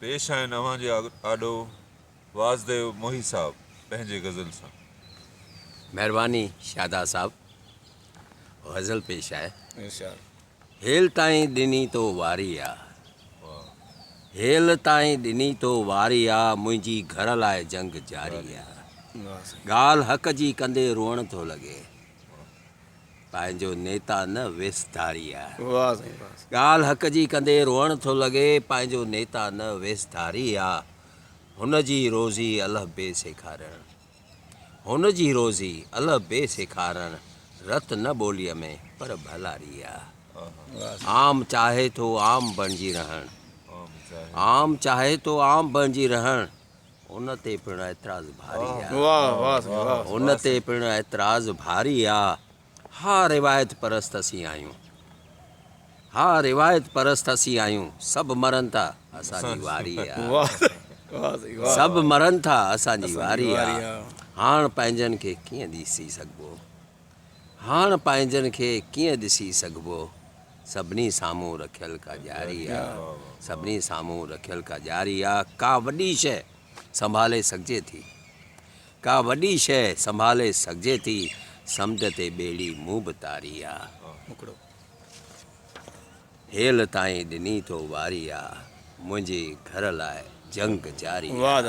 पेश आहिनि अव्हां जे आॾो वासुदेव मोही साहब पंहिंजे गज़ल सां। महिरबानी शादा साहब, गज़ल पेश आहे। इरशाद। हेल ताईं ॾिनी तो वारी आ, हेल ताईं ॾिनी तो वारी आ, मुंहिंजी घर लाइ जंग जारी आ। ॻाल्हि हक़ जी कंदे रोअण थो लॻे, पंहिंजो नेता न वेसधारी आ। ॻाल्हि हक़ जी कंदे रोअण थो लॻे, पंहिंजो नेता न वेसधारी आ। हुन जी रोज़ी अल्लाह बे सेखारण, हुन जी रोज़ी अल्लाह बे सेखारण, रत न ॿोलीअ में पर भलारी आ। आम चाहे तो आम बणिजी रहण, आम चाहे तो आम बणिजी रहण, उन ते पिणु एतिराज़ भारी आ। उन ते पिणु एतिराज़ भारी आ। हा रिवायत परस्त असीं आहियूं, हा रिवायत परस्त असीं आहियूं, सभु मरनि था असांजी वारी आ। सभु मरनि था असांजी वारी आ। हाण पंहिंजनि खे कीअं ॾिसी सघिबो, हाण पंहिंजनि खे कीअं ॾिसी सघिबो, सभिनी साम्हूं रखियल का ॼारी आ। सभिनी साम्हूं रखियल का ॼारी आ। का वॾी शइ संभाले सघिजे थी, का वॾी शइ संभाले सघिजे थी, समुंड ते ॿेड़ी मूं बि तारी आ। हेल ताईं ॾिनी तो वारी आ, मुंहिंजे घर लाइ जंग जारी आ।